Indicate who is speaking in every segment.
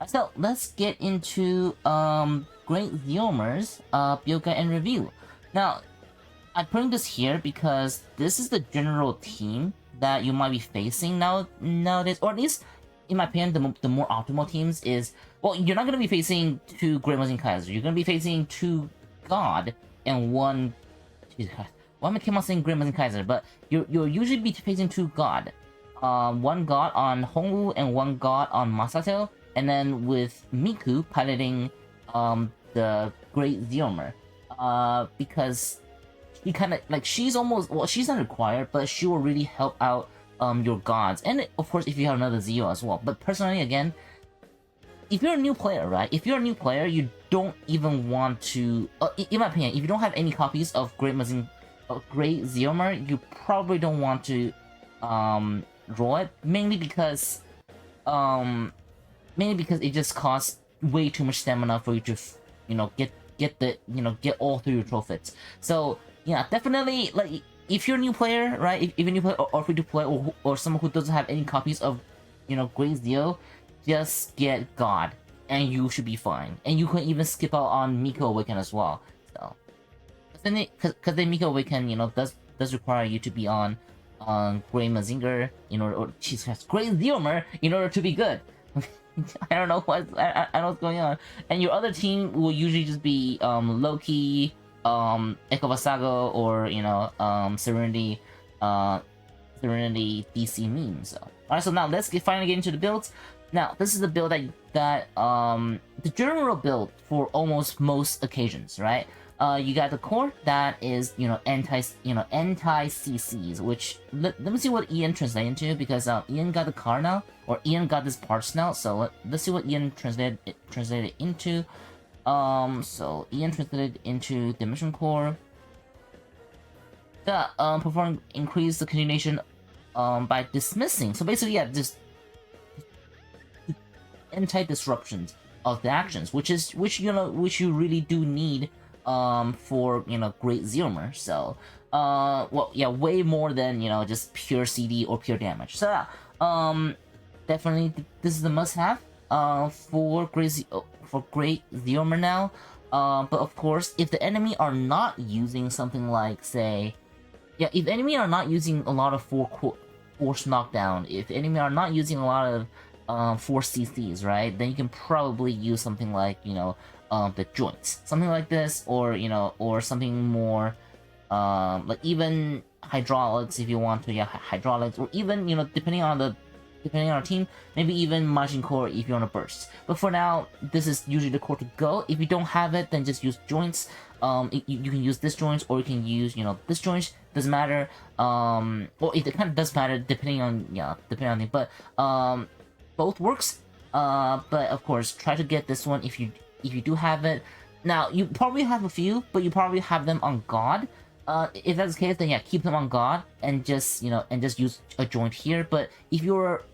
Speaker 1: So let's get into Great Zeorymer's build guide and review. Now, I'm putting this here because this is the general team that you might be facing nowadays, or at least in my opinion, the more optimal teams is, well, you're not going to be facing two Great Mazing Kaiser. You're going to be facing two God and one. Jesus Christ. Why am I keep on saying Great Mazing Kaiser? But you'll usually be facing two God. One God on Hongwu and one God on Masato, and then with Miku piloting the Great Zeorymer. Because she kind of like she's not required, but she will really help out your gods, and of course if you have another Zeo as well. But personally, again, if you're a new player, right? If you're a new player, you don't even want to. In my opinion, if you don't have any copies of Great Zeorymer, you probably don't want to draw it, mainly because it just costs way too much stamina for you to get all through your trophies. So yeah, definitely, like, if you're a new player, right? If you're a new player or free to play, or someone who doesn't have any copies of Great Zeo, just get God and you should be fine. And you can even skip out on Miko Awaken as well. So because then Miko Awaken does require you to be on Great Mazinger Great Zeorymer in order to be good. I don't know I don't know what's going on. And your other team will usually just be Loki, Saga, or Serenity DC memes. Alright, so now let's finally get into the builds. Now this is the build that the general build for almost most occasions, right? You got the core that is anti CCs, which let me see what Ian translated into, because Ian got the car now, or Ian got this parts now. So let's see what Ian translated into. So Ian translated into the mission core. The perform increase the continuation by dismissing. So basically, yeah, just anti-disruptions of the actions, which you really do need for Great Zeorymer. So well, yeah, way more than just pure CD or pure damage. So yeah, definitely this is the must-have for Great Zeorymer now. But of course, if the enemy are not using something like, say, if the enemy are not using a lot of force knockdown, if the enemy are not using a lot of force CCs, right, then you can probably use something like the joints, something like this, or or something more like even hydraulics if you want to. Yeah, hydraulics, or even depending on our team, maybe even Majin Core if you want to burst. But for now, this is usually the core to go. If you don't have it, then just use joints. You can use this joints, or you can use this joints. Doesn't matter. Well, it kind of does matter depending on the. But both works. But of course, try to get this one if you do have it. Now you probably have a few, but you probably have them on God. If that's the case, then yeah, keep them on God and just use a joint here. But if you're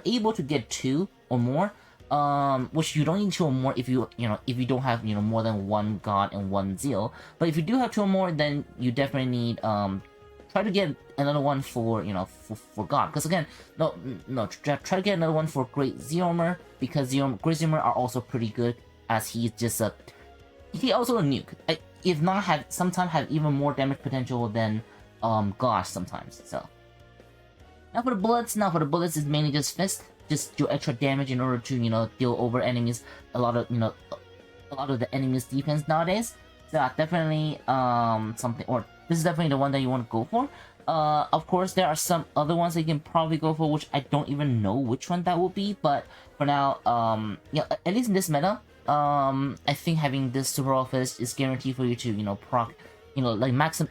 Speaker 1: able to get two or more, which you don't need two or more if you don't have more than one God and one Zeal. But if you do have two or more, then you definitely need try to get another one for for God. Because again, try to get another one for Great Zeorymer, because Great Zeorymer are also pretty good, as he's just he also a nuke. If not, sometimes have even more damage potential than Gosh sometimes. So now for the bullets is mainly just fist, just do extra damage in order to deal over enemies a lot of the enemy's defense nowadays. So definitely something, or this is definitely the one that you want to go for. Of course, there are some other ones that you can probably go for, which I don't even know which one that will be. But for now, yeah, at least in this meta, I think having this super office is guaranteed for you to proc, like max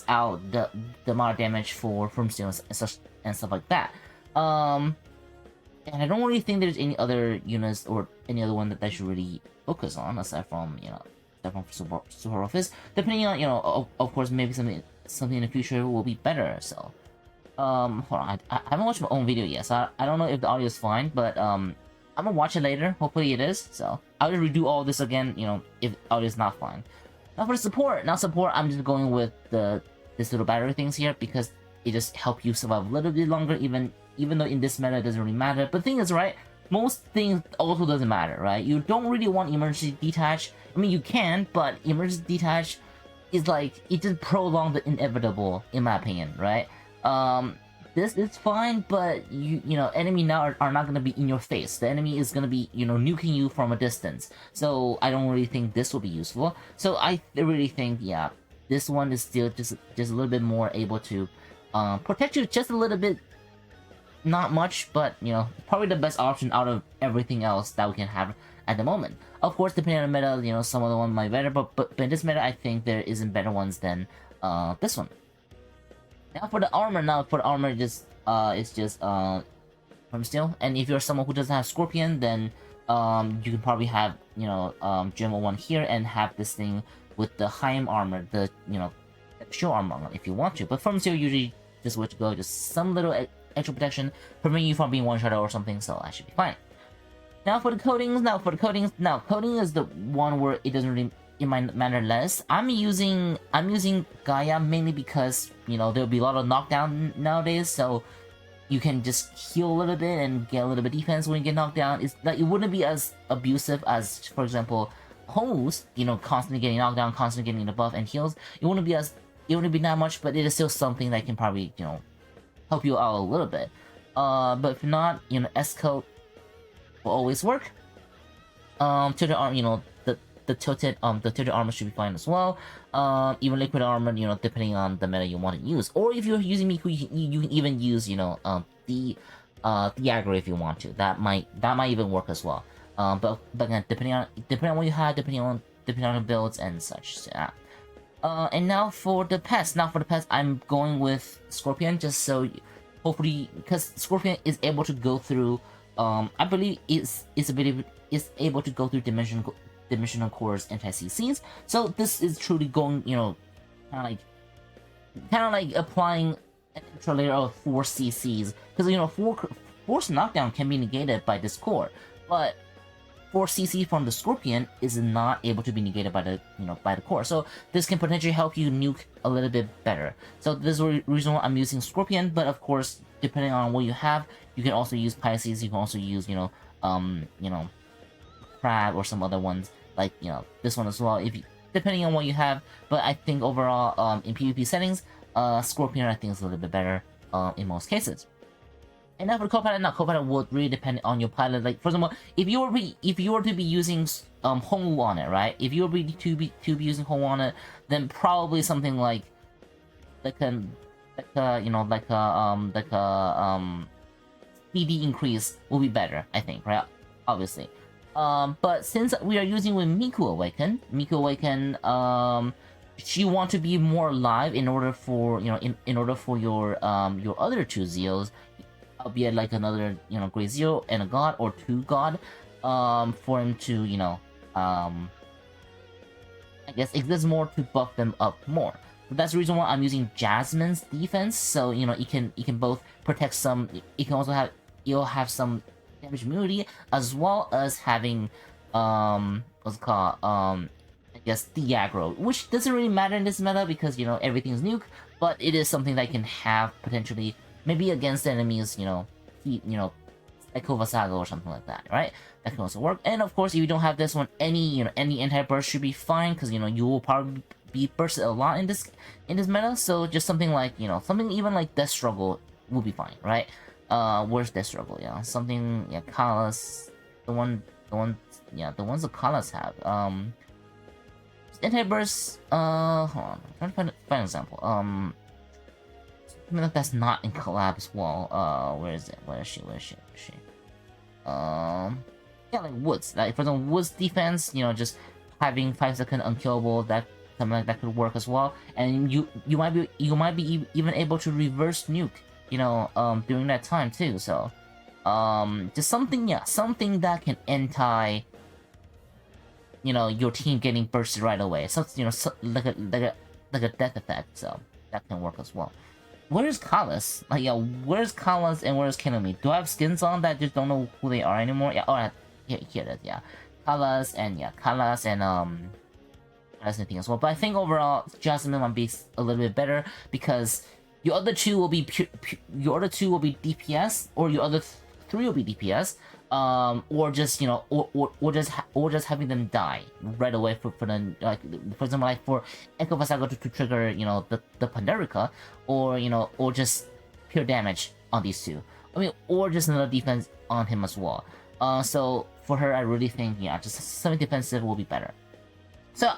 Speaker 1: out the amount of damage from steals and stuff like that. And I don't really think there's any other units or any other one that I should really focus on aside from super office. Depending on of course, maybe something in the future will be better. So hold on, I haven't watched my own video yet, so I don't know if the audio is fine, but I'm gonna watch it later. Hopefully it is. So I'll just redo all this again, if audio is not fine. Now for support. I'm just going with this little battery things here, because it just helps you survive a little bit longer, even though in this meta it doesn't really matter. But the thing is, right, most things also doesn't matter, right? You don't really want emergency detach. I mean, you can, but emergency detach is like, it just prolongs the inevitable, in my opinion, right? This is fine, but you know, enemy now are not gonna be in your face. The enemy is gonna be, you know, nuking you from a distance. So I don't really think this will be useful. So I really think, yeah, this one is still just a little bit more able to protect you just a little bit. Not much, but you know, probably the best option out of everything else that we can have at the moment. Of course, depending on the meta, you know, some of the one might be better, but in this meta, I think there isn't better ones than this one. Now for the armor, just it's just from steel. And if you're someone who doesn't have Scorpion, then you can probably have, you know, Gem 1 here and have this thing with the Heim armor, the, you know, show armor if you want to. But from steel, usually just where to go, just some little extra protection, preventing you from being one-shot or something, so that should be fine. Now for the coatings, coating is the one where it doesn't really, it might matter less. I'm using Gaia mainly because, you know, there'll be a lot of knockdown nowadays, so you can just heal a little bit and get a little bit of defense when you get knocked down. It's like, it wouldn't be as abusive as, for example, Hose, you know, constantly getting knocked down, constantly getting the buff and heals. It wouldn't be that much, but it is still something that can probably, you know, help you out a little bit. But if not, you know, S-Coat will always work. Tilted armor, you know, the tilted armor should be fine as well. Even liquid armor, you know, depending on the meta you want to use. Or if you're using Miku, you can even use, you know, the aggro if you want to. That might even work as well. But again, depending on what you have, depending on the builds and such. So, yeah. And now for the pets. I'm going with Scorpion, just so hopefully, because Scorpion is able to go through. I believe is able to go through dimensional cores anti-CCs. So this is truly going, you know, kind of like applying an extra layer of 4 CCs, because you know, force knockdown can be negated by this core, but 4 CC from the Scorpion is not able to be negated by the, you know, by the core. So this can potentially help you nuke a little bit better. So this is the reason why I'm using Scorpion, but of course, depending on what you have, you can also use Pisces, you can also use, you know, Crab or some other ones, like, you know, this one as well, if you, depending on what you have. But I think overall, in PvP settings, Scorpion I think is a little bit better in most cases. And now for the co-pilot would really depend on your pilot. Like, for example, if you were to be using Hongu on it, right? If you were to be using Hongu on it, then probably something like a speedy increase will be better, I think, right? Obviously. But since we are using with Miku Awaken, she want to be more alive in order for, you know, in order for your other 2 Zeos, albeit like another, you know, Great Zeo and a God or 2 God, for him to, you know, I guess exist more to buff them up more. So that's the reason why I'm using Jasmine's defense. So, you know, it can both protect some. It can also have, it'll have some damage immunity, as well as having what's it called, I guess the aggro, which doesn't really matter in this meta because, you know, everything's nuke, but it is something that can have potentially maybe against enemies, you know, like Saga or something like that, right? That can also work. And of course, if you don't have this one, any anti-burst should be fine, because, you know, you will probably be bursted a lot in this meta. So just something like, you know, something even like Death Struggle will be fine, right? Where's Death Struggle? Yeah, something, yeah, Kalas, the ones that Kalas have. Anti-burst, hold on, I'm trying to find an example. I mean, that's not in collab as well. Where is it? Where is she? Yeah, like Woods. Like, for example, Woods defense, you know, just having 5-second unkillable, that something like that could work as well. And you might be even able to reverse nuke, you know, during that time too. So, just something that can anti, you know, your team getting bursted right away. So, you know, like a death effect. So that can work as well. Where's Kalas? Like, yeah, where's Kalas and where's Kenomi? Do I have skins on that? I just don't know who they are anymore. Yeah, oh, here it is. Yeah, Kalas and anything as well. But I think overall, Jasmine might be a little bit better because your other 2 will be DPS, or your other 3 will be DPS. or just or just having them die right away for the, like, for example, like for Echo Saga to trigger the Pandarica, or or just pure damage on these two. I mean, or just another defense on him as well. So for her, I really think, yeah, just something defensive will be better. So,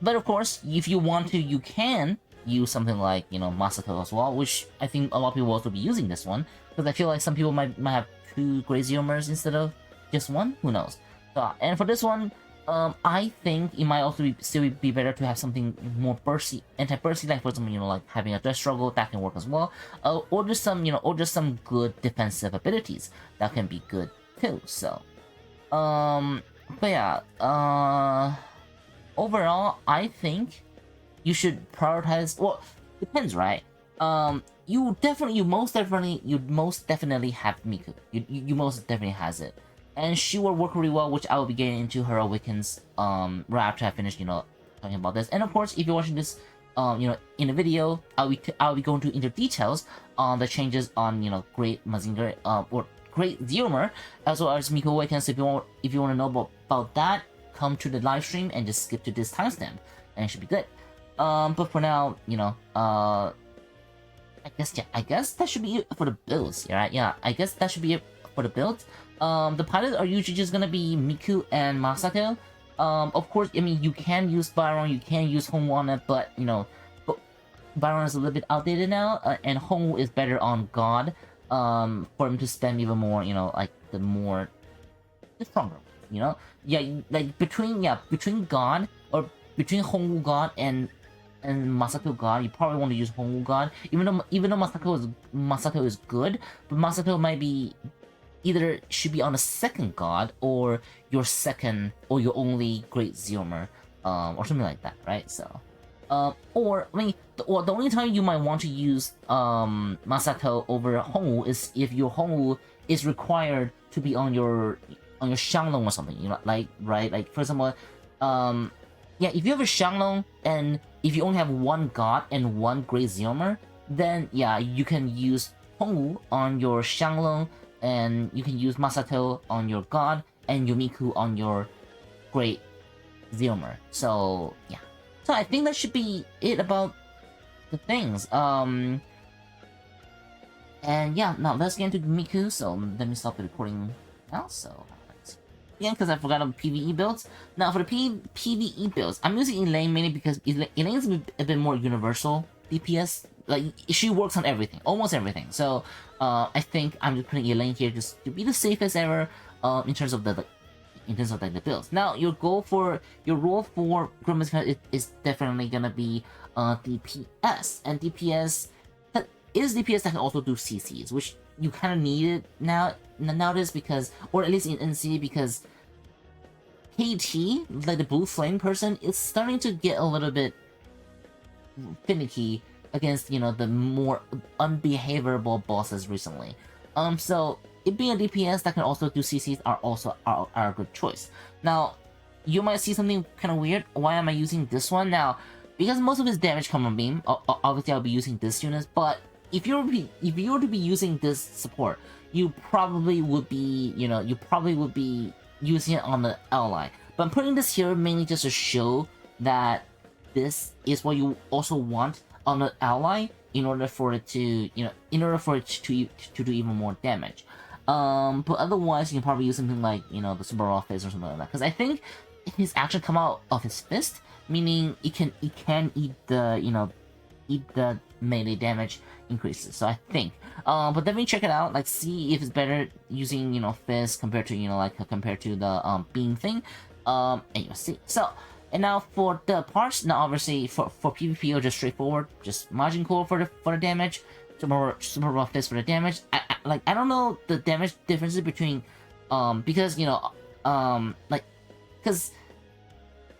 Speaker 1: but of course, if you want to, you can use something like, Masato as well, which I think a lot of people will also be using this one, because I feel like some people might have 2 Great Zeomer's instead of just 1, who knows. So, and for this one, I think it might also still be better to have something more bursty, anti-bursty, like for example, like having a Death Struggle, that can work as well, or just some good defensive abilities that can be good too. So, but yeah, overall, I think you should prioritize. Well, depends, right? You most definitely have Miku. You most definitely has it, and she will work really well, which I will be getting into her awakens right after I finish talking about this. And of course, if you're watching this in a video, I'll be going into details on the changes on Great Mazinger or Great Zeorymer, as well as Miku Awakens. So if you want to know about that, come to the live stream and just skip to this timestamp, and it should be good. But for now, I guess that should be it for the builds, right? Yeah, I guess that should be it for the builds. The pilots are usually just gonna be Miku and Masato. Of course, I mean, you can use Byron, you can use Hongu on it, but Byron is a little bit outdated now, and Hongu is better on God. For him to spam even more, like the stronger, yeah, like between God, or between Hongu God and Masato God, you probably want to use Hongu God, even though Masato is good, but Masato might be should be on the second God, or your second or your only Great Zeorymer, or something like that, right? So, or I mean, the only time you might want to use Masato over Hongu is if your Hongu is required to be on your Shanglong or something, like, right? Like, for example, yeah, if you have a Shanglong and if you only have 1 God and 1 Great Zeorymer, then yeah, you can use Hongu on your Shanglong, and you can use Masato on your God, and Yumiku on your Great Zeorymer. So yeah, so I think that should be it about the things. And yeah, now let's get into Miku. So let me stop the recording now. So again, because I forgot about PvE builds. Now for the PvE builds, I'm using Elaine mainly because Elaine is a bit more universal DPS. Like, she works on everything, almost everything. So I think I'm just putting Elaine here just to be the safest ever in terms of the builds. Now your role for Grimace is definitely gonna be DPS, and DPS that can also do CCs, which you kind of need it nowadays, because, or at least in NC, because KT, like the blue flame person, is starting to get a little bit finicky against the more unbehaviorable bosses recently. So it being a DPS that can also do CCs are a good choice. Now you might see something kind of weird. Why am I using this one now? Because most of his damage comes from beam. Obviously, I'll be using this unit, but if you were to be using this support, you probably would be using it on the ally. But I'm putting this here mainly just to show that this is what you also want on the ally in order for it to do even more damage. But otherwise, you can probably use something like the Super Raw Fist or something like that, because I think his action come out of his fist, meaning it can eat the melee damage increases. So I think, but definitely check it out. Like, see if it's better using fist compared to the beam thing. And you'll see. So, and now for the parts, now obviously for PvP, it's just straightforward, just Majin Core for the damage, Super Raw Fist for the damage. I don't know the damage differences between because because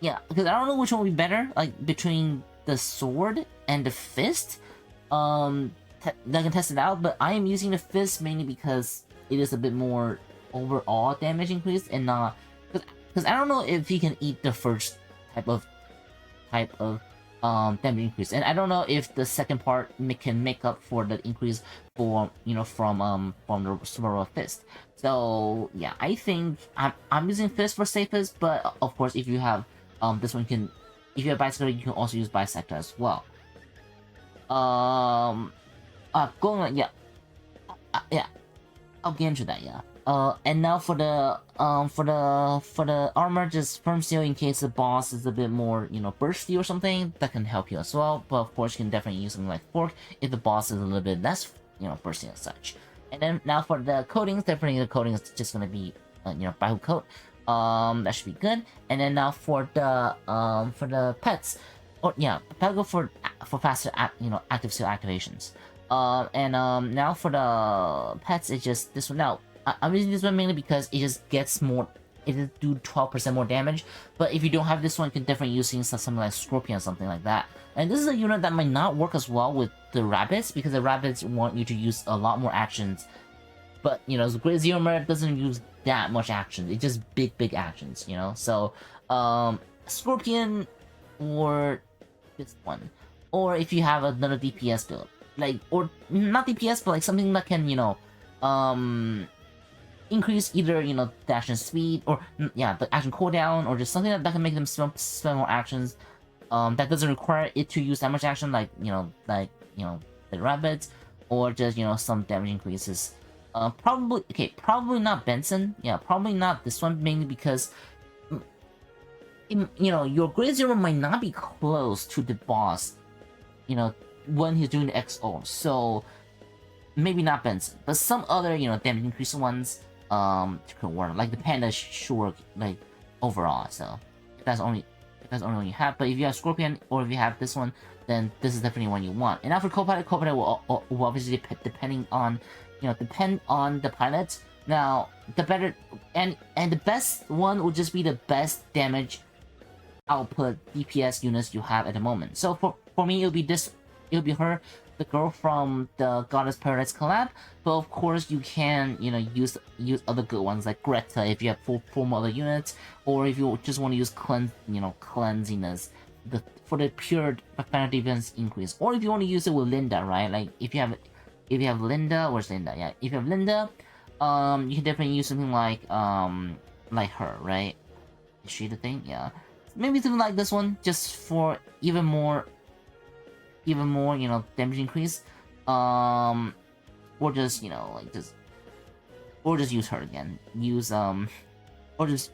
Speaker 1: I don't know which one would be better, like between the sword and the fist. That can test it out, but I am using the fist mainly because it is a bit more overall damage increase, and not because I don't know if he can eat the first type of damage increase. And I don't know if the second part can make up for the increase for from the Super Fist. So yeah, I think I'm using Fist for safest, but of course if you have this one can, if you have Bisector, you can also use Bisector as well. Going on, yeah, yeah, I'll get into that, yeah. And now for the armor, just Firm Seal in case the boss is a bit more, bursty or something, that can help you as well. But of course, you can definitely use something like Fork if the boss is a little bit less, bursty and such. And then now for the coatings, definitely the coating is just gonna be, Baihu coat. That should be good. And then now for the pets, or yeah, that'll go for faster, active seal activations. Now for the pets, it's just this one now. I'm using this one mainly because it just gets more, it just do 12% more damage. But if you don't have this one, you can definitely use something like Scorpion or something like that. And this is a unit that might not work as well with the rabbits, because the rabbits want you to use a lot more actions. But the Great Zeorymer doesn't use that much action. It's just big actions, So Scorpion or this one, or if you have another DPS build, like, or not DPS, but like something that can increase either the action speed, or yeah, the action cooldown, or just something that can make them spend more actions that doesn't require it to use that much action, like the rabbits, or just some damage increases. Probably not Benson. Yeah, probably not this one, mainly because your Great Zero might not be close to the boss, when he's doing the XO. So maybe not Benson, but some other damage increase ones could work. Like the Panda should work like overall. So if that's only one you have. But if you have Scorpion, or if you have this one, then this is definitely one you want. And now for co-pilot will obviously depend on the pilot. Now the better and the best one will just be the best damage output DPS units you have at the moment. So for me, it'll be her, the girl from the Goddess Paradise collab. But of course, you can use other good ones like Greta if you have four more other units, or if you just want to use cleansing as for the pure final defense increase, or if you want to use it with Linda, right? Like if you have Linda, where's Linda? Yeah, if you have Linda, you can definitely use something like her, right? Is she the thing? Yeah, maybe something like this one, just for even more damage increase, or just or just use her again, use or just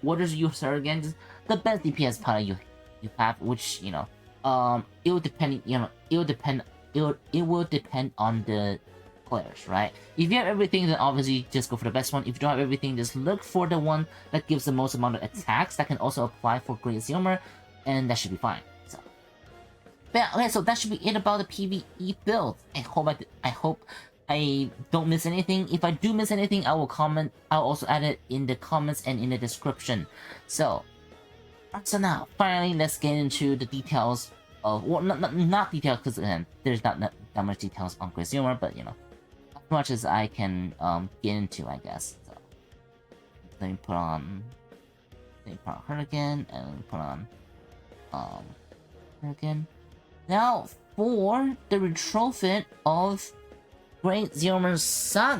Speaker 1: use her again, just the best DPS pilot you have, which it will depend it will depend on the players, right? If you have everything, then obviously just go for the best one. If you don't have everything, just look for the one that gives the most amount of attacks that can also apply for Great Zeorymer, and that should be fine. So but yeah, okay, so that should be it about the PvE build. I hope I don't miss anything. If I do miss anything, I will comment. I'll also add it in the comments and in the description. So now finally, let's get into the details of, well, not details, because again, there's not that much details on Great Zeorymer, but as much as I can get into, I guess. So let me put on her again, and put on her again. Now for the retrofit of Great Zeorymer Saga.